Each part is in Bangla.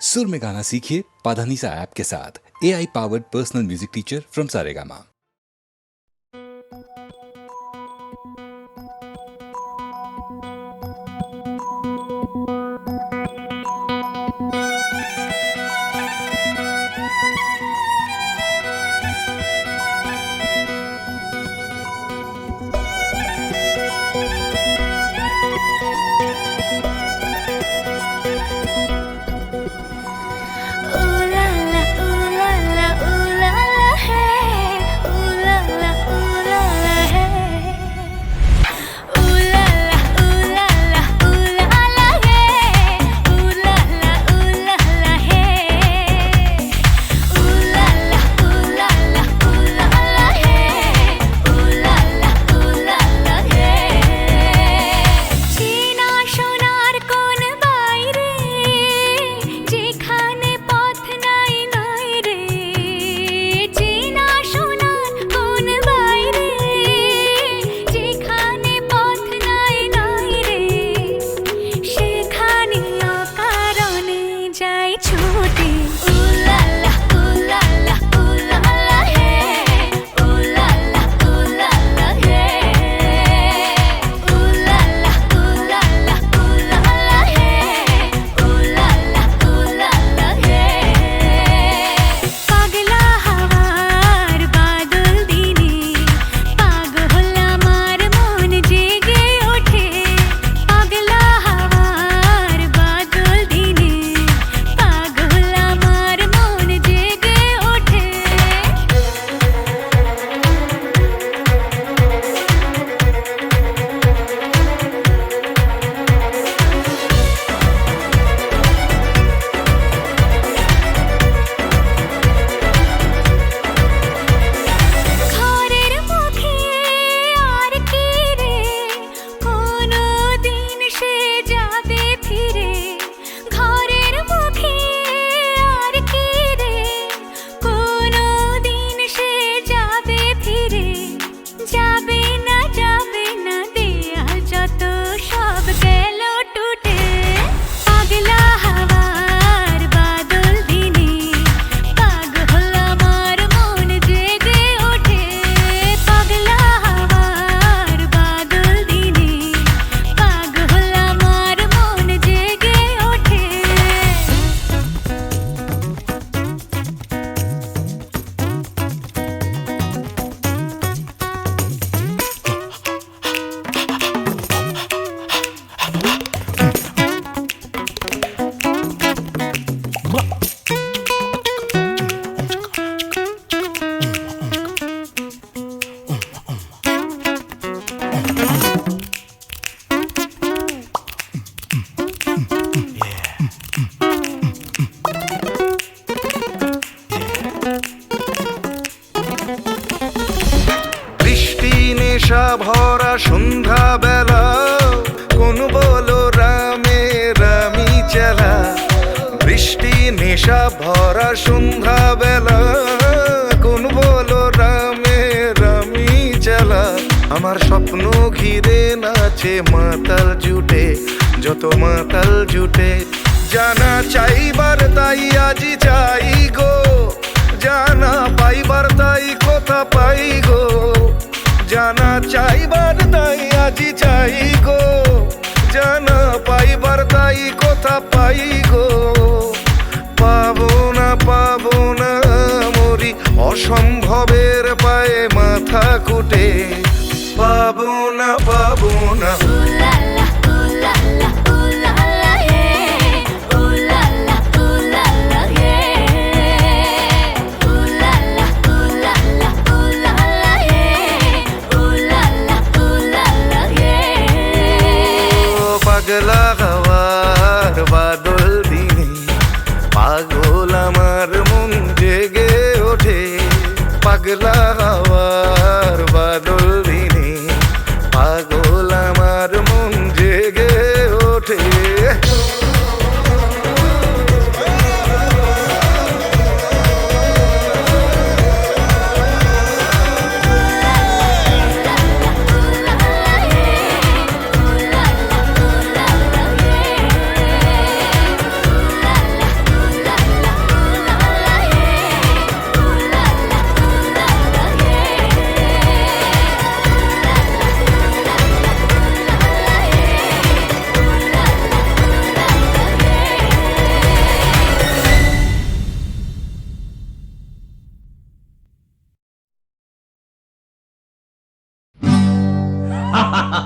सुर में गाना सीखिए पाधानीसा ऐप के साथ। AI powered personal music teacher from Saregama. ভরা সন্ধ্যা বেলা কোন বলো রামে রামি চেলা। বৃষ্টি নেশা ভরা সন্ধ্যা বেলা কোন বলো রামে রামি চেলা। আমার স্বপ্ন ঘিরে নাচে মাতাল জুটে, যত মাতাল জুটে। জানা চাইবার তাই আজি চাই গো, জানা পাইবার তাই কথা পাই গো। জানা চাইবার তাই আজি চাই গো, জানা পাইবার তাই কথা পাই গো। পাবো না মরি অসম্ভবের পায়ে মাথা কুটে। পাবো না পাগলা হাওয়ার বাদল দিনে পাগল আমার মন জেগে ওঠে। পাগলা হাওয়ার বাদল দিনে পাগল আমার মন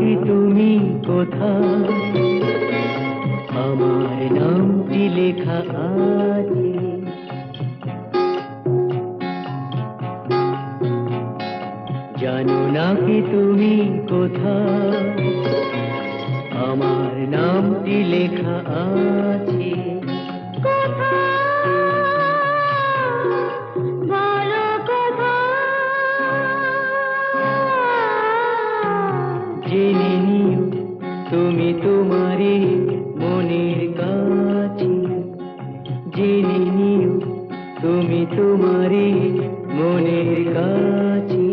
নাকি তুমি কোথায় আমার নামটি লেখা আছে জানো নাকি তুমি কোথায় আমার নামটি লেখা আছে বলো কোথায় জেনে নিও তুমি তোমারই মনের কাছে জেনে নিও তুমি তোমারই মনের কাছে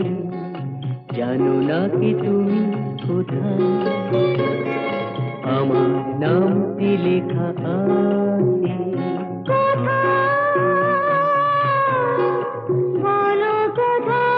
জানো নাকি তুমি কোথায় আমার নামটি লেখা আছে বলো কোথায়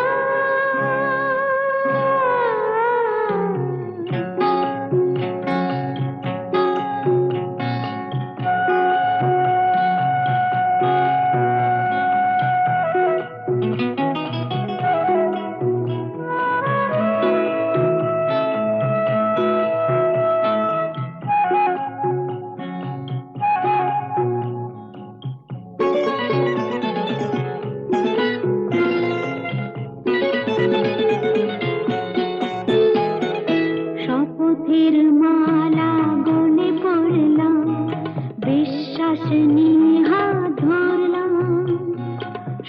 শপথের মালা গলে পড়লাম বিশ্বাস নিয়ে হাত ধরলাম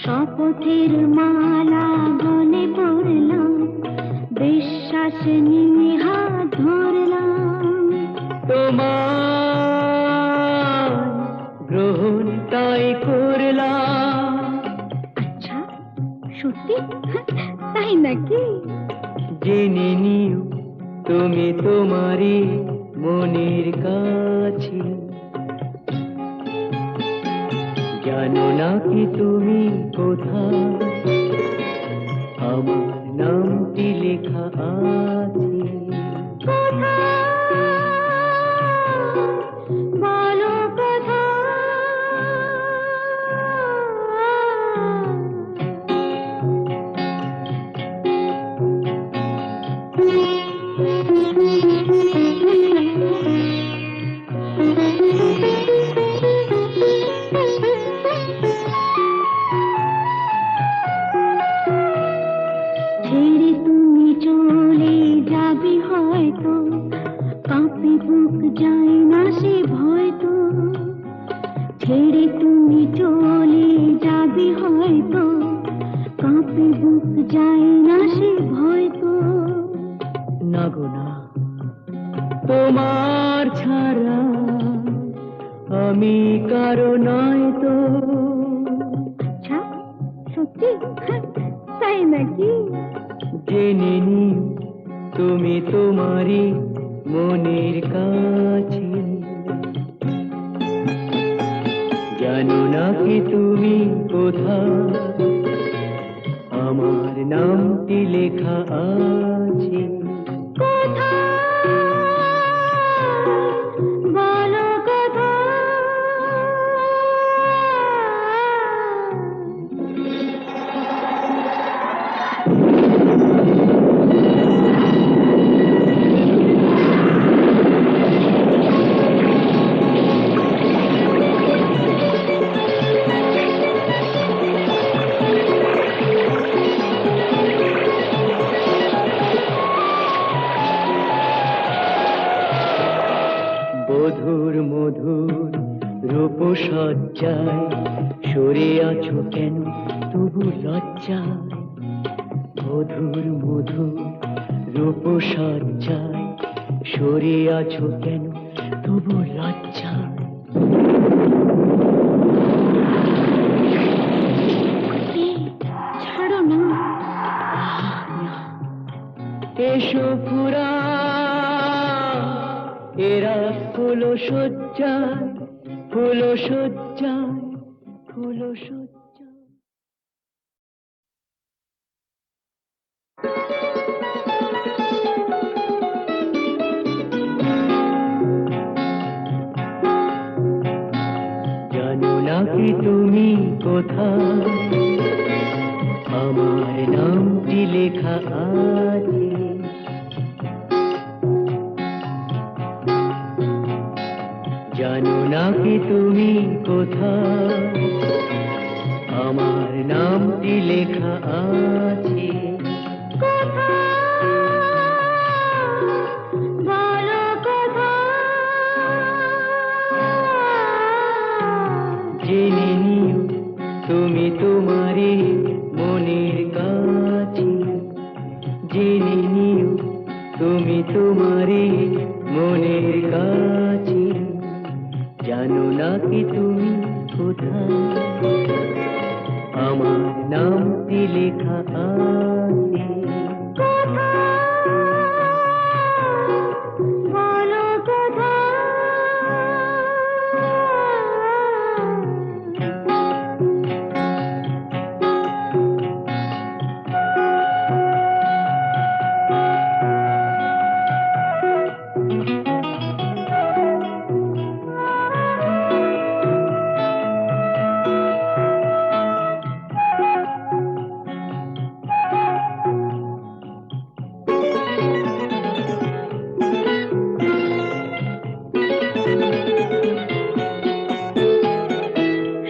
শপথের মালা গলে পড়লাম বিশ্বাস নিয়ে হাত ধরলাম তোমার গ্রহণ তাই করলাম আচ্ছা সত্যি তাই নাকি জেনে নিও তুমি তোমারই মনের কাছে জানো নাকি তুমি কোথায় আমার নামটি লেখা আছে বলো ছেড়ে তুমি চলে যাবে হয়তো কাঁপে বুক যায় না সে ভয় তো ছেড়ে তুমি চলে যাবে হয়তো কাঁপে বুক যায় না সে ভয় তো না গো না তোমার ছাড়া আমি কারো নয় তো আচ্ছা সত্যি তাই নাকি জেনে নিও তুমি তোমারই মনের কাছে জানো নাকি তুমি কোথায় আমার নামটি লেখা আছে বলো মধুর মধুর রূপসজ্জায় সরে আছো কেন তবু লজ্জায় মধুর মধুর রূপসজ্জায় সরে আছো কেন তবু লজ্জায় ছাড়ো না এসো পুরা এরা ফুলো সজ্জায় ফুলো সজ্জায় ফুলো সজ্জায় জানো নাকি তুমি কোথায় আমার নামটি লেখা আছে তুমি কোথায় আমার নামটি লেখা আছে বলো কোথায় জেনে নিও তুমি তোমারই মনের কাছে জেনে নিও তুমি তোমারই মনের কাছে জানো না কি তুমি কোথায় আমার নামটি লেখা আছে বলো কোথায়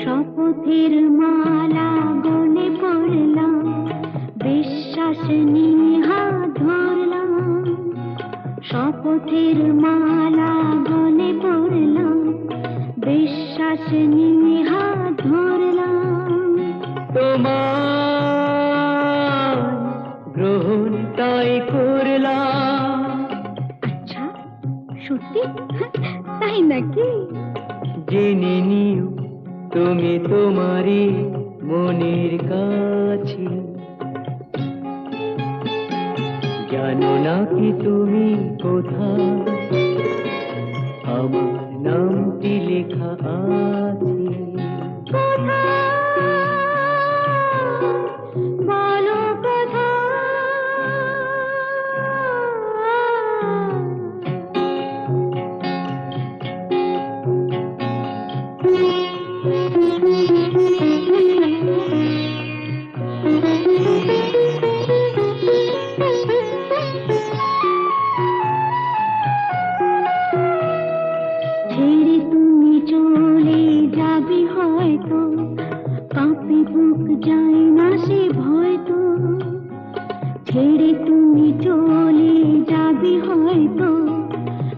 শপথের মালা গলে পড়লাম বিশ্বাস নিয়ে হাত ধরলাম শপথের মালা গলে পড়লাম বিশ্বাস নিয়ে হাত ধরলাম তোমার গ্রহণ তাই করলাম আচ্ছা সত্যি তাই নাকি জেনে নিও তুমি তোমারই মনের কাছে জানো না কি তুমি কোথায় আমার নামটি লেখা আছে বলো ছেড়ে তুমি চলে যাবে হয়তো কাঁপে বুক যায় না সে ভয় তো ছেড়ে তুমি চলে যাবে হয়তো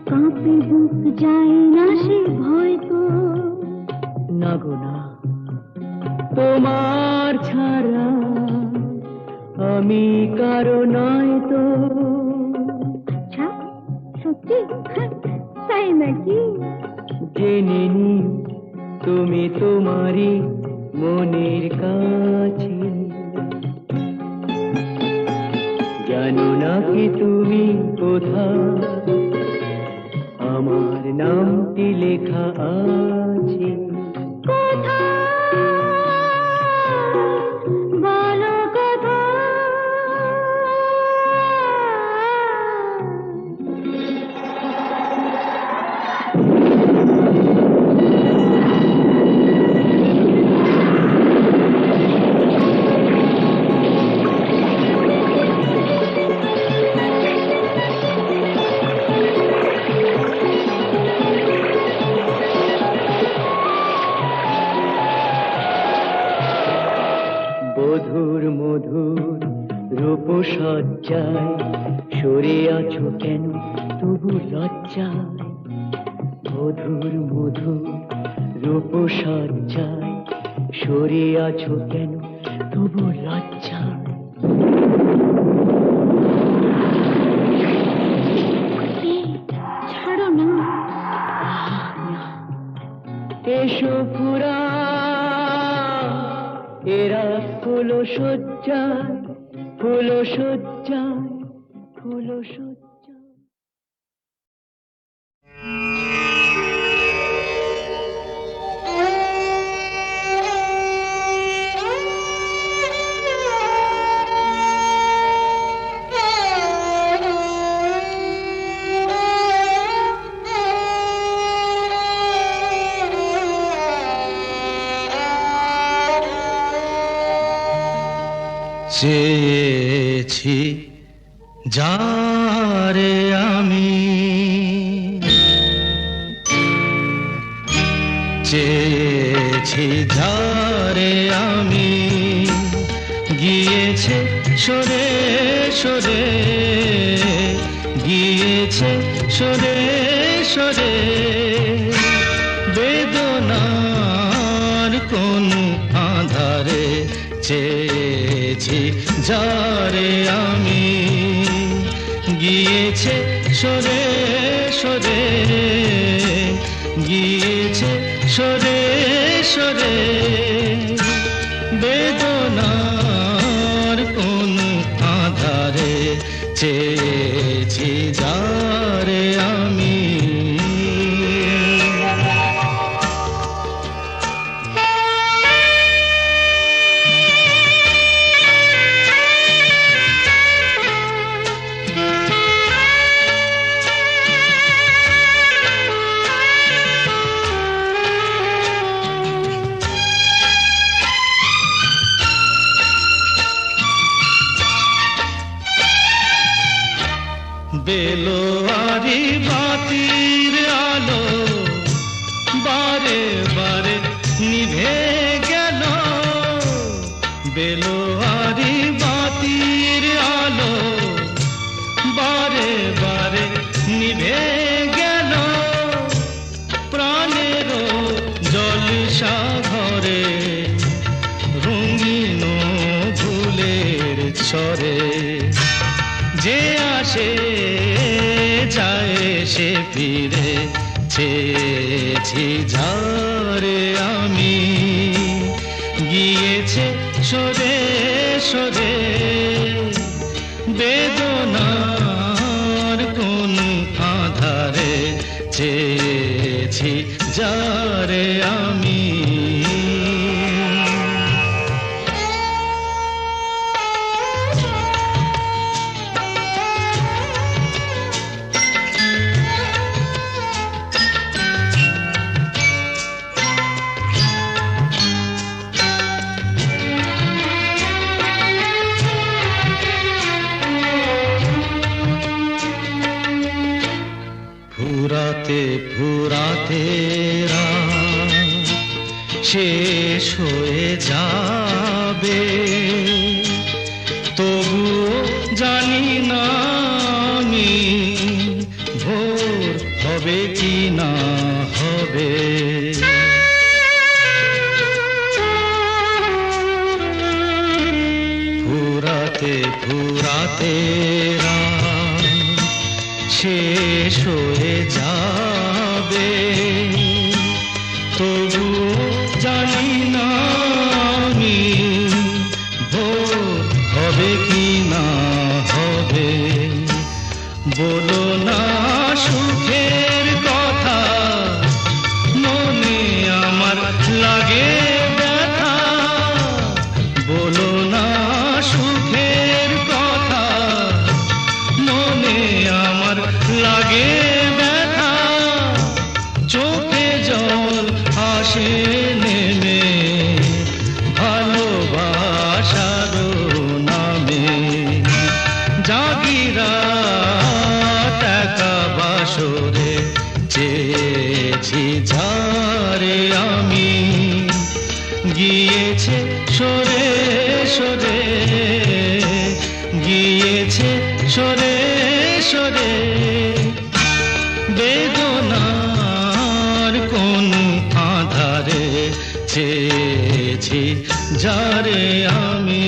কাঁপে বুক যায় না সে ভয় তো না গো না তোমার ছাড়া আমি কারো নয় তো আচ্ছা সত্যি তাই নাকি জেনে নিও তুমি তোমারই মনের কাছে জানো না কি তুমি কোথায় আমার নামটি লেখা আছে বলো কোথায় মধুর মধুর রূপসজ্জায় সরে আছো কেন তবু লজ্জায় মধুর মধুর রূপসজ্জায় সরে আছো কেন তবু লজ্জায় ছাড়ো না এসো পুরা এরা ফুলো সজ্জায় ফুলো সজ্জায় ফুলো সজ্জায় চেয়েছি যারে আমি চেয়েছি যারে আমি, গিয়েছে সরে সরে, গিয়েছে সরে সরে, বেদনার কোন আধারে চেয়েছি যারে আমি, গিয়েছে সরে সরে, গিয়েছে সরে সরে, বেদনার কোন আধারে চেয়েছি যারে আমি। বেলোয়ারি বাতির আলো বারে বারে নিভে গেল, বেলোয়ারি বাতির আলো বারে বারে নিভে গেল, প্রাণের জলসা ঘরে রঙিন ফুলের ছড়ে, যে আসে যায় সে ফিরে চেয়েছি যারে আমি, গিয়েছে সরে সরে, বেদনার কোন আধারে চেয়েছি যারে আমি। ফুরাতে ফুরাতে রাত শেষ হয়ে যাবে, তবুও জানি না আমি ভোর হবে কি না হবে। ফুরাতে ফুরাতে রাত শেষ হয়ে যাবে, তবু জানি না আমি ভোর হবে কি না হবে। বলো না সুখের কথা, মনে আমার লাগে ব্যথা, বলো না সুখের কথা, মনে আমার লাগে ব্যথা, চোখে জল আসে নেমে ভালোবাসার নামে, জাগিরা টাকা বাসরে চেয়েছি যারে আমি, গিয়েছে সরে সরে, গিয়েছে সরে সরে, বেদনার কোন আধারে চেয়েছি যারে আমি।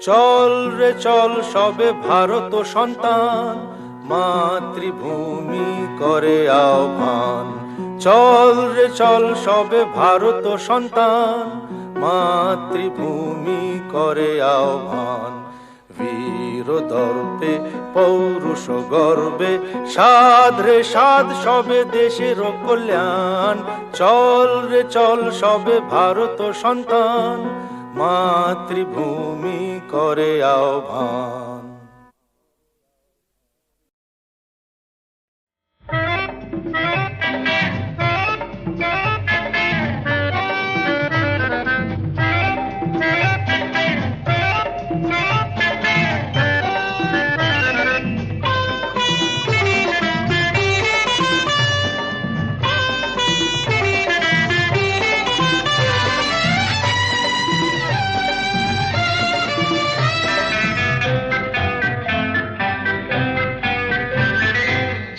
চল রে চল সবে ভারত সন্তান, মাতৃভূমি করে আহ্বান। চল রে চল সবে ভারত সন্তান, মাতৃভূমি করে আহ্বান। বীর দর্পে পৌরুষ গর্বে সাধ রে সাধ সবে দেশের কল্যাণ। চল রে চল সবে ভারত সন্তান, মাতৃভূমি করে আহ্বান।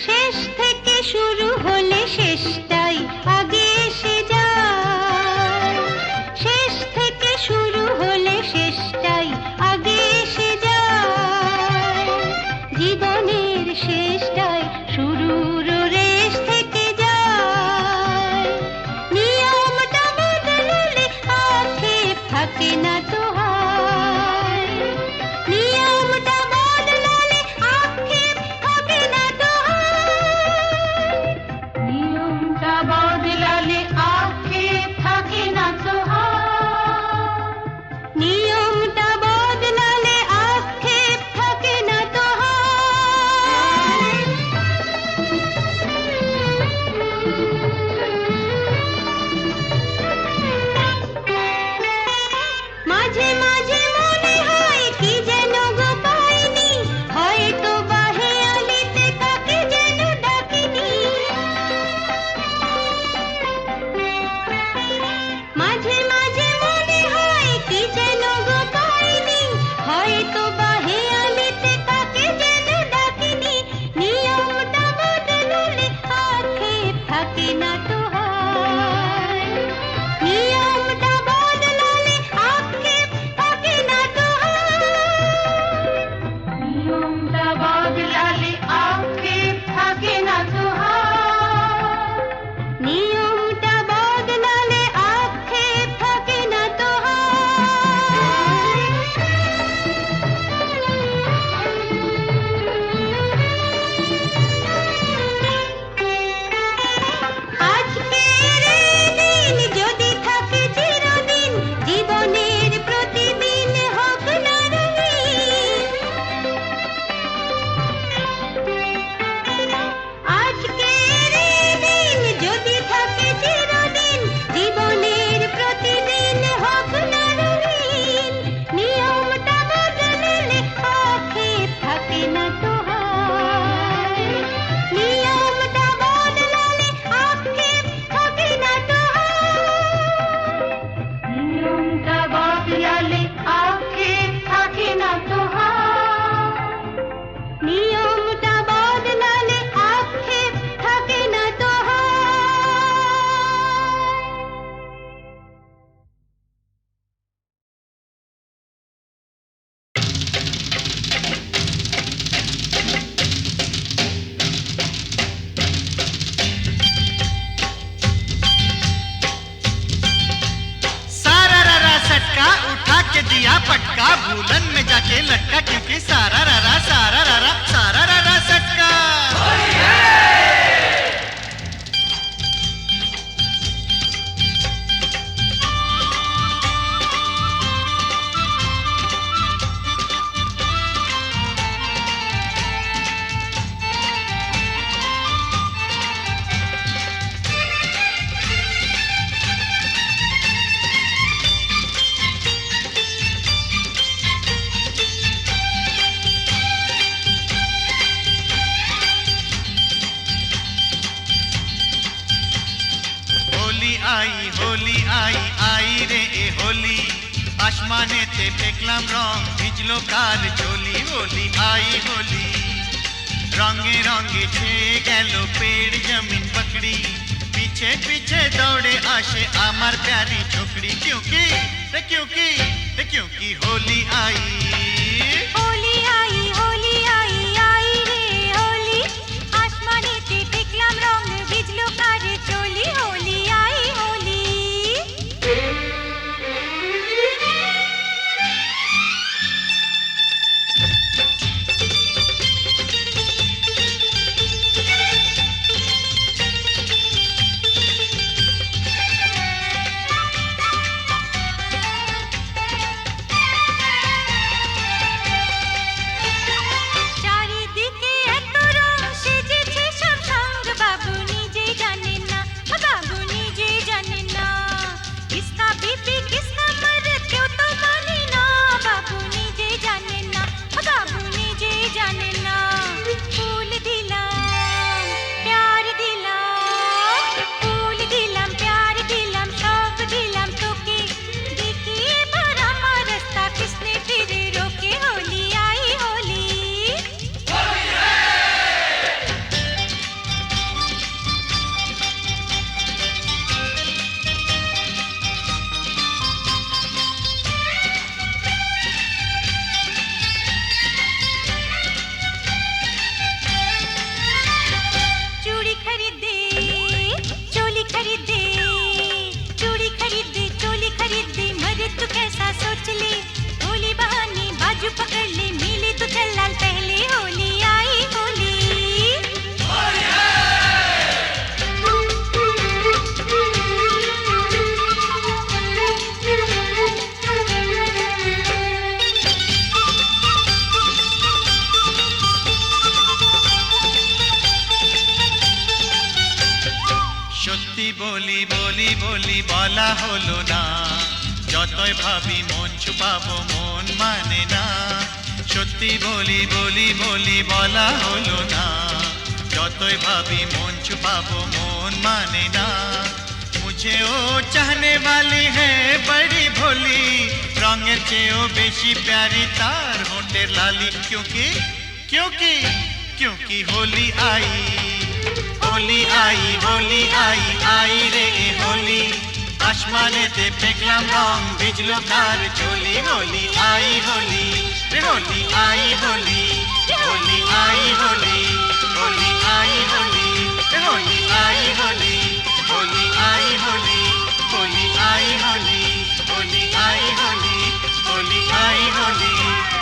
শেষ থেকে শুরু হলে শেষটাই আগে এসে যায়। শেষ থেকে শুরু হলে শেষটাই আগে এসে যায়। জীবনের শেষটাই শুরুর রেশ থেকে যায়। নিয়মটা বদলালে আক্ষেপ থাকে না তো হয়। নিয়মটা বদলালে আক্ষেপ থাকে না তো হয়। নিয়মটা বদলালে আক্ষেপ থাকে না তো হয়। নিয়মটা বদলালে আক্ষেপ থাকে না তো হয়। মাঝে মাঝে মনে হয় কি যেন গো পাইনি, হয়তো বাহে আলিতে কাকে যেন ডাকিনি। মাঝে মাঝে মনে হয় কি যেন গো পাইনি, হয়তো বাহে আলিতে কাকে যেন ডাকিনি। নিয়মটা বদলালে আক্ষেপ থাকে না তো হয়। নিয়মটা বদলালে আক্ষেপ থাকে না তো হয়। নিয়মটা বদলালে আক্ষেপ থাকে না তো হয়। নিয়মটা বদলালে আক্ষেপ থাকে না তো আজকের এই দিন যদি থাকে চিরদিন, জীবনের প্রতিদিন হোক না রঙিন। আজকের এই দিন যদি থাকে চিরদিন, জীবনের প্রতিদিন হোক না রঙিন। নিয়মটা বদলালে আক্ষেপ থাকে না তো হয়। নিয়মটা বদলালে আক্ষেপ থাকে না তো হয়। নিয়মটা বদলালে আক্ষেপ থাকে না তো হয়। নিয়মটা বদলালে আক্ষেপ থাকে না তো হয়। सारा रा सटका उठा के दिया पटका, भूलन में जाके लटका, क्योंकि सारा रा सटका। होली आई आई रे ए होली, आसमानेते देखलाम रंग ভিজলো কার চলি। होली आई होली, रंगे रंगे छेয়ে গেল पेड़ जमीन पकड़ी, पीछे पीछे दौड़े आसे आमार प्यारी छोकरी। क्योंकि क्योंकि होली आई होली आई होली आई आई रे होली আসমানেতে দেখলাম রং ভিজলো কারে চলি হোলি আই হোলি চারিদিকে এত রং সেজেছে সব সঙ্গ বাবু নিজেই জানেন না বাবু নিজেই জানেন না কিসকা বিপি কিসকা মরদ কেউ তো মানে না বাবু নিজেই জানেন না বাবু নিজেই জানেন না ফুল দিলাম প্যার দিলাম ফুল দিলাম প্যার দিলাম সব দিলাম তোকে দেখি এবার আমার রাস্তা কিসনে ফিরে রোকে হোলি আই হোলি चूड़ी खरीदे चोली खरीदे चूड़ी खरीदे चोली खरीदे मरे तू कैसा सोच ले होली बहाने बाजू पकड़ ले मिले तो चल लाल पहले होली आई होली সত্যি বলি বলি বলি বলা হলো না যতই ভাবি মন ছুপাবো মন মানে না সত্যি বলি বলি বলি বলা হলো না যতই ভাবি মন छुपाबो मोन माने ना मुझे ओ चाहने वाली है बड़ी भोली रंगेर चेयो बेशी प्यारी तार होंठेर लाली क्योंकि क्योंकि क्योंकि होली आई होली आई होली आई आई रे होली आसमानेते पेकलाम रंग भिजलो कार चोली होली आई होली रे होली आई होली होली आई होली होली आई होली रे होली आई होली होली आई होली होली आई होली होली आई होली होली आई होली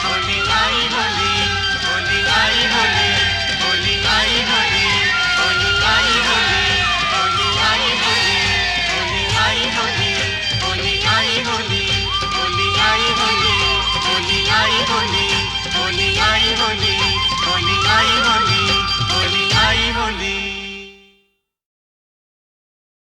होली आई होली होली आई होली होली आई होली होली आई होली होली आई होली होली आई होली होली आई होली होली आई होली होली आई होली होली आई होली होली आई होली होली आई होली